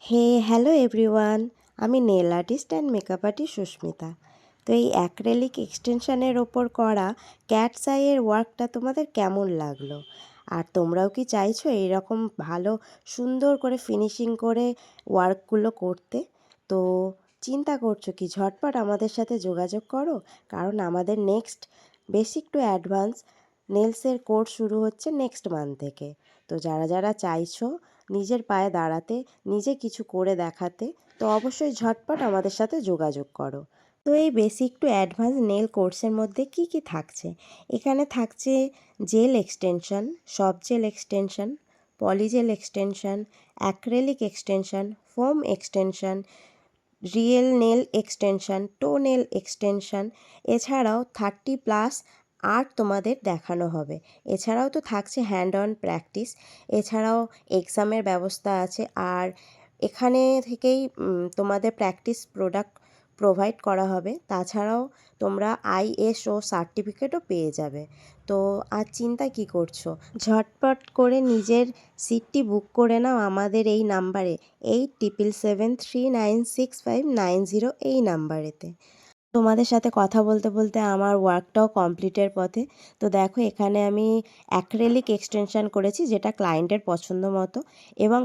হে hello everyone, আমি nail artist and makeup artist Susmita. তো এই অ্যাক্রেলিক এক্সটেনশনের ওপর করা ক্যাটস আইয়ের ওয়ার্কটা তোমাদের কেমন লাগলো? আর তোমরাও কি চাইছো এইরকম ভালো সুন্দর করে ফিনিশিং করে ওয়ার্কগুলো করতে? তো চিন্তা করছো কি, ঝটপট আমাদের সাথে যোগাযোগ করো, কারণ আমাদের নেক্সট বেসিক টু অ্যাডভান্স নেলসের কোর্স শুরু হচ্ছে নেক্সট মান্থ থেকে। তো যারা যারা চাইছো নিজের পায়ে দাঁড়াতে, নিজে কিছু করে দেখাতে, তো অবশ্যই ঝটপট আমাদের সাথে যোগাযোগ করো। তো এই বেসিক টু অ্যাডভান্স নেল কোর্সের মধ্যে কি কি থাকছে? এখানে থাকছে gel extension, soft gel extension, polygel extension, acrylic extension, foam extension, real nail extension, toe nail extension, এছাড়াও 30+ আর্ট তোমাদের দেখানো হবে। এছাড়াও তো থাকছে হ্যান্ড অন প্র্যাকটিস, এছাড়াও এক্সামের ব্যবস্থা আছে। আর এখানে থেকেই তোমাদের প্র্যাকটিস প্রোডাক্ট প্রোভাইড করা হবে। তাছাড়াও তোমরা ISO সার্টিফিকেটও পেয়ে যাবে। তো আর চিন্তা কি করছো, ঝটপট করে নিজের সিটটি বুক করে নাও আমাদের এই নাম্বারে, 8777396590 এই নাম্বারেতে। তোমাদের সাথে কথা বলতে বলতে আমার ওয়ার্কটাও কমপ্লিটের পথে। তো দেখো, এখানে আমি অ্যাক্রেলিক এক্সটেনশন করেছি যেটা ক্লায়েন্টের পছন্দ মতো, এবং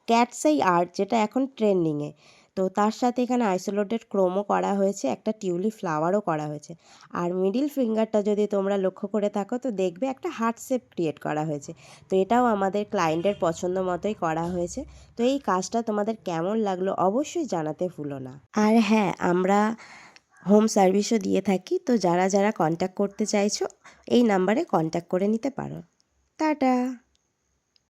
ক্যাটসাই আর্ট যেটা এখন ট্রেন্ডিংয়ে। তো তার সাথে এখানে আইসোলেটেড ক্রোমও করা হয়েছে, একটা টিউলিপ ফ্লাওয়ারও করা হয়েছে। আর মিডিল ফিঙ্গারটা যদি তোমরা লক্ষ্য করে থাকো তো দেখবে একটা হার্ট শেপ ক্রিয়েট করা হয়েছে। তো এটাও আমাদের ক্লায়েন্টের পছন্দ মতোই করা হয়েছে। তো এই কাজটা তোমাদের কেমন লাগলো অবশ্যই জানাতে ভুলো না। আর হ্যাঁ, আমরা হোম সার্ভিসও দিয়ে থাকি। তো যারা যারা কন্ট্যাক্ট করতে চাইছো এই নাম্বারে কন্ট্যাক্ট করে নিতে পারো। টাটা।